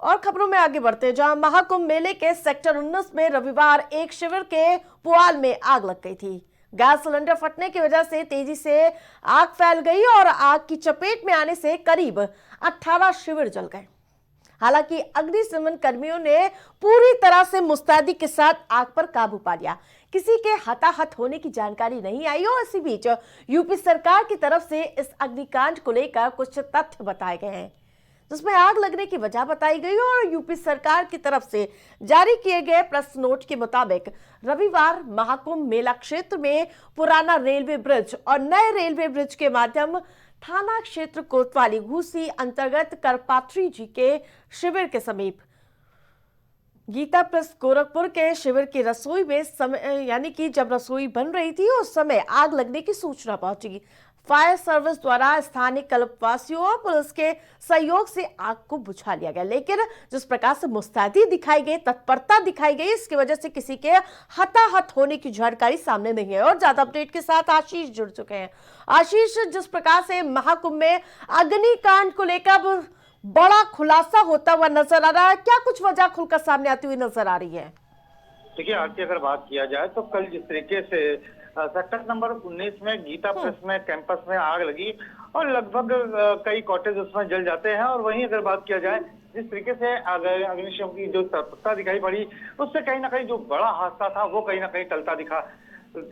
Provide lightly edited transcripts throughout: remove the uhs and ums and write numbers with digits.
और खबरों में आगे बढ़ते हैं, जहां महाकुंभ मेले के सेक्टर 19 में रविवार एक शिविर के पुआल में आग लग गई थी। गैस सिलेंडर फटने की वजह से तेजी से आग फैल गई और आग की चपेट में आने से करीब 18 शिविर जल गए। हालांकि अग्निशमन कर्मियों ने पूरी तरह से मुस्तैदी के साथ आग पर काबू पा लिया। किसी के हताहत होने की जानकारी नहीं आई और इसी बीच यूपी सरकार की तरफ से इस अग्निकांड को लेकर कुछ तथ्य बताए गए हैं, जिसमें आग लगने की वजह बताई गई और यूपी सरकार की तरफ से जारी किए गए प्रेस नोट के मुताबिक रविवार महाकुंभ मेला क्षेत्र में पुराना रेलवे ब्रिज और नए रेलवे ब्रिज के माध्यम थाना क्षेत्र कोतवाली घूसी अंतर्गत करपात्री जी के शिविर के समीप गीता प्रेस गोरखपुर के शिविर की रसोई में समय यानी कि जब रसोई बन रही थी उस समय आग लगने की सूचना पहुंची। फायर सर्विस द्वारा स्थानीय कल्पवासियों और पुलिस के सहयोग से आग को बुझा लिया गया, लेकिन जिस प्रकार से मुस्तैदी दिखाई गई, तत्परता दिखाई गई, इसकी वजह से किसी के हताहत होने की जानकारी सामने नहीं है। और ज्यादा अपडेट के साथ आशीष जुड़ चुके हैं। आशीष, जिस प्रकार से महाकुंभ में अग्निकांड को लेकर बड़ा खुलासा होता हुआ नजर आ रहा है, क्या कुछ वजह खुलकर सामने आती हुई नजर आ रही है? देखिए, आरती, अगर बात किया जाए तो कल जिस तरीके से सेक्टर नंबर 19 में गीता प्रेस में कैंपस में आग लगी और लगभग कई कॉटेज उसमें जल जाते हैं, और वहीं अगर बात किया जाए जिस तरीके से अग्निशमन की जो तत्परता दिखाई पड़ी, उससे कहीं ना कहीं जो बड़ा हादसा था वो कहीं ना कहीं टलता दिखा।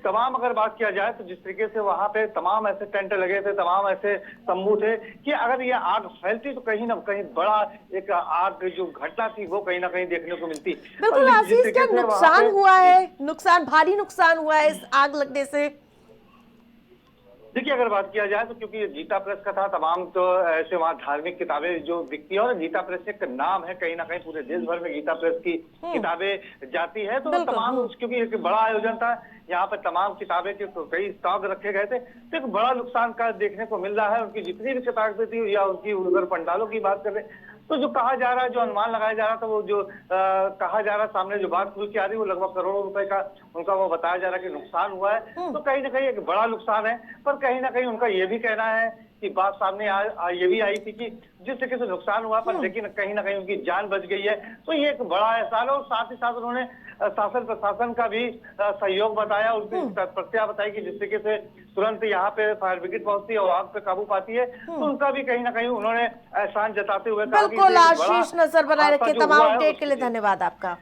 तमाम अगर बात किया जाए तो जिस तरीके से वहां पे तमाम ऐसे टेंट लगे थे, तमाम ऐसे तंबू थे कि अगर ये आग फैलती तो कहीं ना कहीं बड़ा एक आग जो घटना थी वो कहीं ना कहीं देखने को मिलती। बिल्कुल आशीष, क्या नुकसान हुआ है? भारी नुकसान हुआ है इस आग लगने से? देखिए, अगर बात किया जाए तो क्योंकि गीता प्रेस का था, तमाम तो ऐसे वहाँ धार्मिक किताबें जो बिकती है और गीता प्रेस एक नाम है, कहीं ना कहीं पूरे देश भर में गीता प्रेस की किताबें जाती है, तो तमाम क्योंकि एक बड़ा आयोजन था, यहाँ पर तमाम किताबें के कई स्टॉक रखे गए थे, तो एक बड़ा नुकसान का देखने को मिल रहा है। उनकी जितनी भी किताबें थी या उनकी उधर पंडालों की बात करें तो जो कहा जा रहा है, जो अनुमान लगाया जा रहा था, वो जो कहा जा रहा है, सामने जो बात खुल के आ रही है वो लगभग करोड़ों रुपए का उनका वो बताया जा रहा है कि नुकसान हुआ है। तो कहीं ना कहीं एक बड़ा नुकसान है, पर कहीं ना कहीं उनका ये भी कहना है कि बात सामने ये भी आई थी कि जिस तरीके से नुकसान हुआ पर लेकिन कहीं ना कहीं उनकी जान बच गई है, तो ये एक बड़ा एहसान है। और साथ ही साथ उन्होंने शासन प्रशासन का भी सहयोग बताया, उनकी तत्परता बताई कि जिस तरीके से तुरंत यहाँ पे फायर ब्रिगेड पहुंचती है और आग पे काबू पाती है, तो उनका भी कहीं ना कहीं उन्होंने एहसान जताते हुए कहा। बिल्कुल आशीष, नजर बनाए रखे। तमाम अपडेट के लिए धन्यवाद आपका।